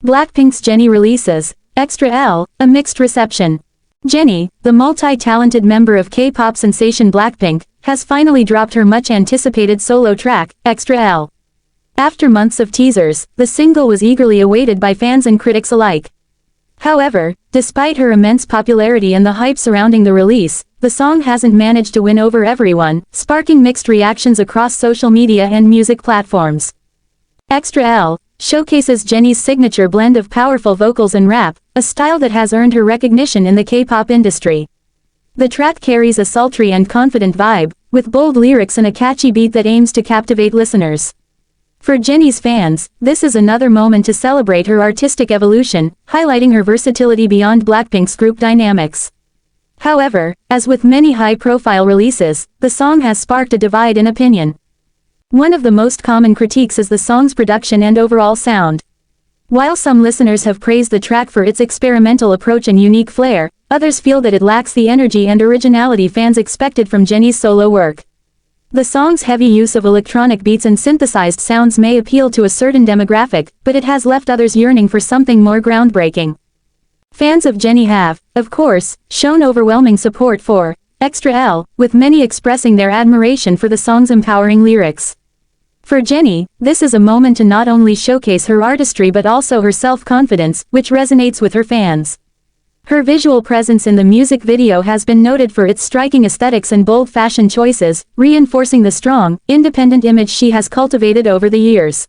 Blackpink's Jennie releases ExtraL, a mixed reception. Jennie, the multi-talented member of K-pop sensation Blackpink, has finally dropped her much-anticipated solo track, ExtraL. After months of teasers, the single was eagerly awaited by fans and critics alike. However, despite her immense popularity and the hype surrounding the release, the song hasn't managed to win over everyone, sparking mixed reactions across social media and music platforms. ExtraL showcases Jennie's signature blend of powerful vocals and rap, a style that has earned her recognition in the K-pop industry. The track carries a sultry and confident vibe, with bold lyrics and a catchy beat that aims to captivate listeners. For Jennie's fans, this is another moment to celebrate her artistic evolution, highlighting her versatility beyond Blackpink's group dynamics. However, as with many high-profile releases, the song has sparked a divide in opinion. One of the most common critiques is the song's production and overall sound. While some listeners have praised the track for its experimental approach and unique flair, others feel that it lacks the energy and originality fans expected from Jennie's solo work. The song's heavy use of electronic beats and synthesized sounds may appeal to a certain demographic, but it has left others yearning for something more groundbreaking. Fans of Jennie have, of course, shown overwhelming support for ExtraL, with many expressing their admiration for the song's empowering lyrics. For Jennie, this is a moment to not only showcase her artistry but also her self-confidence, which resonates with her fans. Her visual presence in the music video has been noted for its striking aesthetics and bold fashion choices, reinforcing the strong, independent image she has cultivated over the years.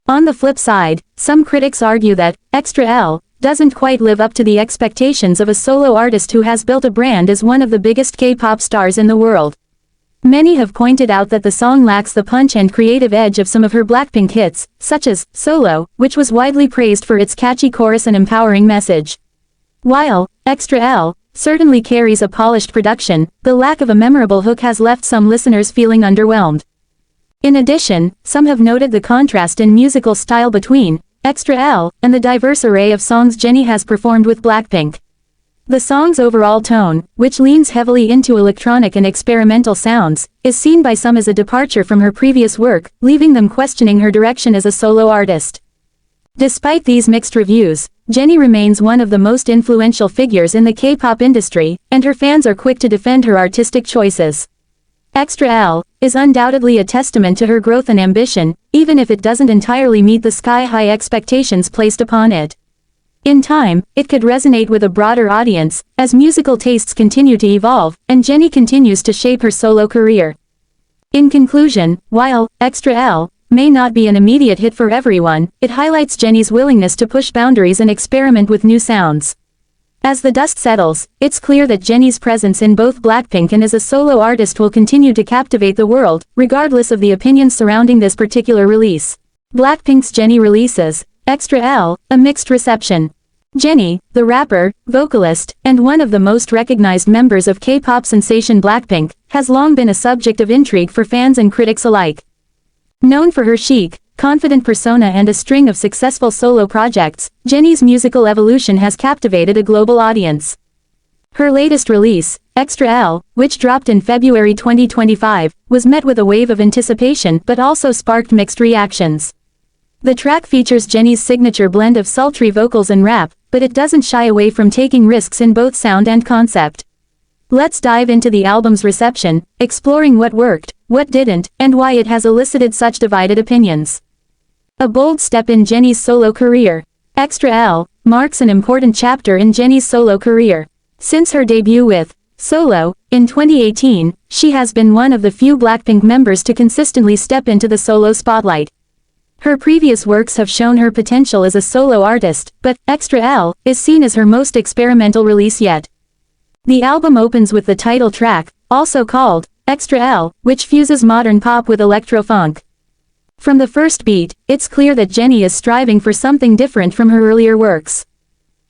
On the flip side, some critics argue that ExtraL doesn't quite live up to the expectations of a solo artist who has built a brand as one of the biggest K-pop stars in the world. Many have pointed out that the song lacks the punch and creative edge of some of her Blackpink hits, such as Solo, which was widely praised for its catchy chorus and empowering message. While ExtraL certainly carries a polished production, the lack of a memorable hook has left some listeners feeling underwhelmed. In addition, some have noted the contrast in musical style between ExtraL and the diverse array of songs Jennie has performed with Blackpink. The song's overall tone, which leans heavily into electronic and experimental sounds, is seen by some as a departure from her previous work, leaving them questioning her direction as a solo artist. Despite these mixed reviews, Jennie remains one of the most influential figures in the K-pop industry, and her fans are quick to defend her artistic choices. ExtraL is undoubtedly a testament to her growth and ambition, even if it doesn't entirely meet the sky-high expectations placed upon it. In time, it could resonate with a broader audience, as musical tastes continue to evolve, and Jennie continues to shape her solo career. In conclusion, while ExtraL may not be an immediate hit for everyone, it highlights Jennie's willingness to push boundaries and experiment with new sounds. As the dust settles, it's clear that Jennie's presence in both Blackpink and as a solo artist will continue to captivate the world, regardless of the opinions surrounding this particular release. Blackpink's Jennie releases ExtraL, a mixed reception. Jennie, the rapper, vocalist, and one of the most recognized members of K-pop sensation Blackpink, has long been a subject of intrigue for fans and critics alike. Known for her chic, confident persona and a string of successful solo projects, Jennie's musical evolution has captivated a global audience. Her latest release, ExtraL, which dropped in February 2025, was met with a wave of anticipation but also sparked mixed reactions. The track features Jennie's signature blend of sultry vocals and rap, but it doesn't shy away from taking risks in both sound and concept. Let's dive into the album's reception, exploring what worked, what didn't, and why it has elicited such divided opinions. A bold step in Jennie's solo career. ExtraL marks an important chapter in Jennie's solo career. Since her debut with Solo in 2018, she has been one of the few Blackpink members to consistently step into the solo spotlight. Her previous works have shown her potential as a solo artist, but ExtraL is seen as her most experimental release yet. The album opens with the title track, also called ExtraL, which fuses modern pop with electro-funk. From the first beat, it's clear that Jennie is striving for something different from her earlier works.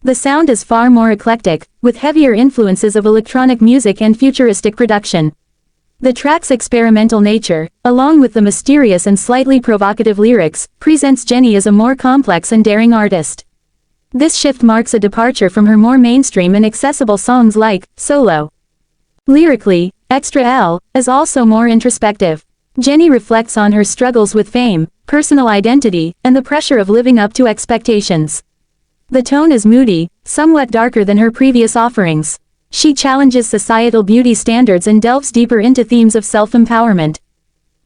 The sound is far more eclectic, with heavier influences of electronic music and futuristic production. The track's experimental nature, along with the mysterious and slightly provocative lyrics, presents Jennie as a more complex and daring artist. This shift marks a departure from her more mainstream and accessible songs like Solo. Lyrically, ExtraL is also more introspective. Jennie reflects on her struggles with fame, personal identity, and the pressure of living up to expectations. The tone is moody, somewhat darker than her previous offerings. She challenges societal beauty standards and delves deeper into themes of self-empowerment.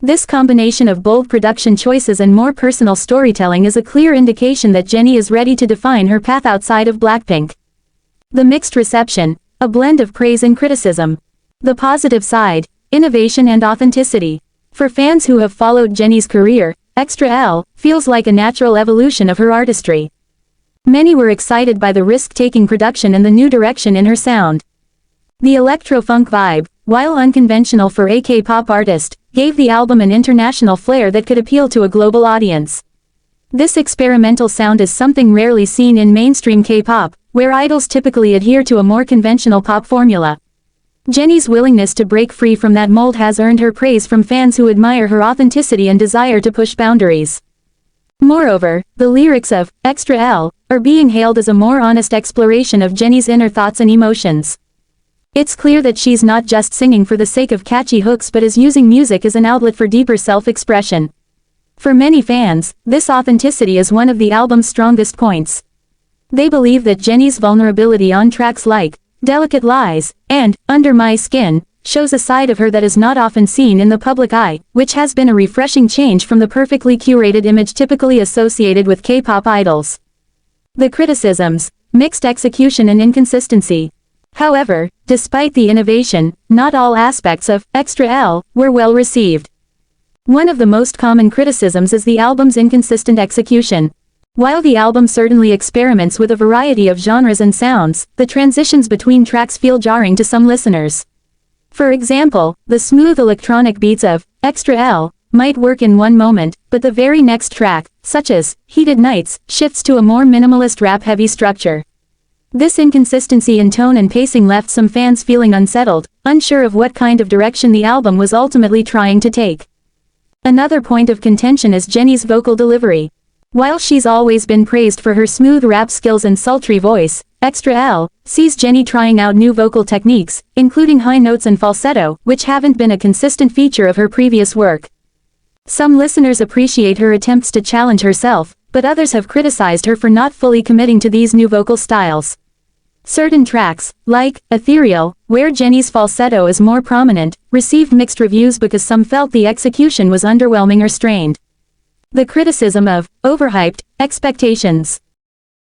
This combination of bold production choices and more personal storytelling is a clear indication that Jennie is ready to define her path outside of BLACKPINK. The mixed reception, a blend of praise and criticism. The positive side, innovation and authenticity. For fans who have followed Jennie's career, ExtraL feels like a natural evolution of her artistry. Many were excited by the risk-taking production and the new direction in her sound. The electro-funk vibe, while unconventional for a K-pop artist, gave the album an international flair that could appeal to a global audience. This experimental sound is something rarely seen in mainstream K-pop, where idols typically adhere to a more conventional pop formula. Jennie's willingness to break free from that mold has earned her praise from fans who admire her authenticity and desire to push boundaries. Moreover, the lyrics of ExtraL are being hailed as a more honest exploration of Jennie's inner thoughts and emotions. It's clear that she's not just singing for the sake of catchy hooks but is using music as an outlet for deeper self-expression. For many fans, this authenticity is one of the album's strongest points. They believe that Jennie's vulnerability on tracks like Delicate Lies and Under My Skin shows a side of her that is not often seen in the public eye, which has been a refreshing change from the perfectly curated image typically associated with K-pop idols. The criticisms, mixed execution and inconsistency. However, despite the innovation, not all aspects of ExtraL were well received. One of the most common criticisms is the album's inconsistent execution. While the album certainly experiments with a variety of genres and sounds, the transitions between tracks feel jarring to some listeners. For example, the smooth electronic beats of ExtraL might work in one moment, but the very next track, such as Heated Nights, shifts to a more minimalist rap-heavy structure. This inconsistency in tone and pacing left some fans feeling unsettled, unsure of what kind of direction the album was ultimately trying to take. Another point of contention is Jennie's vocal delivery. While she's always been praised for her smooth rap skills and sultry voice, ExtraL sees Jennie trying out new vocal techniques, including high notes and falsetto, which haven't been a consistent feature of her previous work. Some listeners appreciate her attempts to challenge herself, but others have criticized her for not fully committing to these new vocal styles. Certain tracks, like Ethereal, where Jennie's falsetto is more prominent, received mixed reviews because some felt the execution was underwhelming or strained. The criticism of overhyped expectations.